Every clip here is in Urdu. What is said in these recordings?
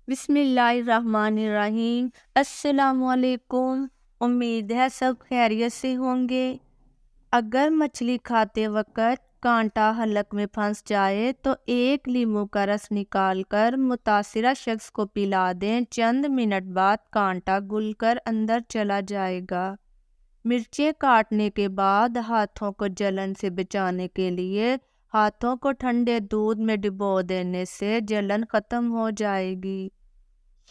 بسم اللہ الرحمن الرحیم۔ السلام علیکم۔ امید ہے سب خیریت سے ہوں گے۔ اگر مچھلی کھاتے وقت کانٹا حلق میں پھنس جائے تو ایک لیموں کا رس نکال کر متاثرہ شخص کو پلا دیں۔ چند منٹ بعد کانٹا گل کر اندر چلا جائے گا۔ مرچیں کاٹنے کے بعد ہاتھوں کو جلن سے بچانے کے لیے ہاتھوں کو ٹھنڈے دودھ میں ڈبو دینے سے جلن ختم ہو جائے گی۔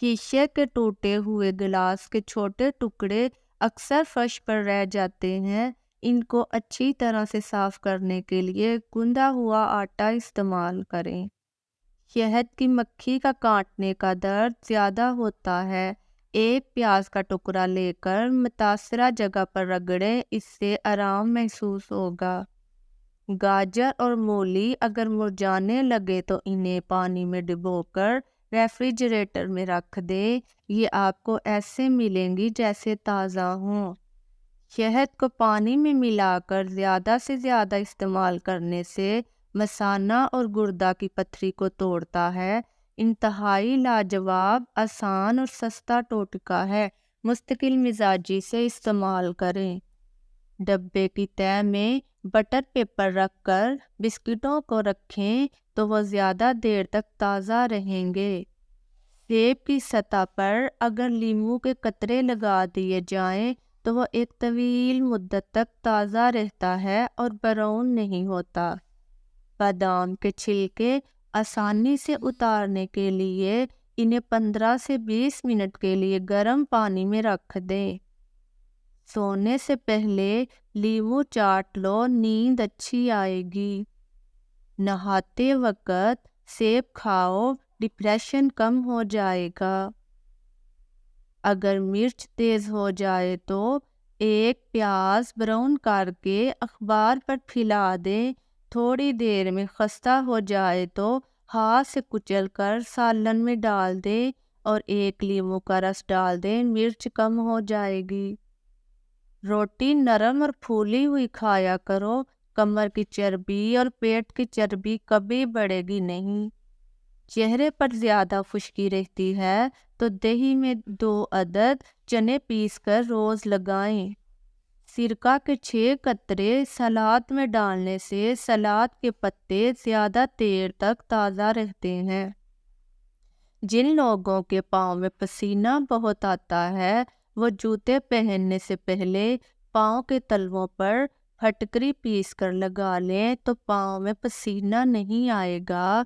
شیشے کے ٹوٹے ہوئے گلاس کے چھوٹے ٹکڑے اکثر فرش پر رہ جاتے ہیں۔ ان کو اچھی طرح سے صاف کرنے کے لیے گوندا ہوا آٹا استعمال کریں۔ شہد کی مکھی کا کاٹنے کا درد زیادہ ہوتا ہے۔ ایک پیاز کا ٹکڑا لے کر متاثرہ جگہ پر رگڑیں، اس سے آرام محسوس ہوگا۔ گاجر اور مولی اگر مرجھانے لگے تو انہیں پانی میں ڈبو کر ریفریجریٹر میں رکھ دیں۔ یہ آپ کو ایسے ملیں گی جیسے تازہ ہوں۔ شہد کو پانی میں ملا کر زیادہ سے زیادہ استعمال کرنے سے مثانہ اور گردہ کی پتھری کو توڑتا ہے۔ انتہائی لاجواب، آسان اور سستا ٹوٹکا ہے۔ مستقل مزاجی سے استعمال کریں۔ ڈبے کی تہہ میں بٹر پیپر رکھ کر بسکٹوں کو رکھیں تو وہ زیادہ دیر تک تازہ رہیں گے۔ سیب کی سطح پر اگر لیموں کے قطرے لگا دیے جائیں تو وہ ایک طویل مدت تک تازہ رہتا ہے اور براؤن نہیں ہوتا۔ بادام کے چھلکے آسانی سے اتارنے کے لیے انہیں 15 سے 20 منٹ کے لیے گرم پانی میں رکھ دیں۔ سونے سے پہلے لیموں چاٹ لو، نیند اچھی آئے گی۔ نہاتے وقت سیب کھاؤ، ڈپریشن کم ہو جائے گا۔ اگر مرچ تیز ہو جائے تو ایک پیاز براؤن کر کے اخبار پر پھیلا دیں۔ تھوڑی دیر میں خستہ ہو جائے تو ہاتھ سے کچل کر سالن میں ڈال دیں اور ایک لیموں کا رس ڈال دیں، مرچ کم ہو جائے گی۔ روٹی نرم اور پھولی ہوئی کھایا کرو، کمر کی چربی اور پیٹ کی چربی کبھی بڑھے گی نہیں۔ چہرے پر زیادہ خشکی رہتی ہے تو دہی میں 2 عدد چنے پیس کر روز لگائیں۔ سرکہ کے 6 قطرے سلاد میں ڈالنے سے سلاد کے پتے زیادہ دیر تک تازہ رہتے ہیں۔ جن لوگوں کے پاؤں میں پسینہ بہت آتا ہے وہ جوتے پہننے سے پہلے پاؤں کے تلووں پر پھٹکری پیس کر لگا لیں تو پاؤں میں پسینہ نہیں آئے گا۔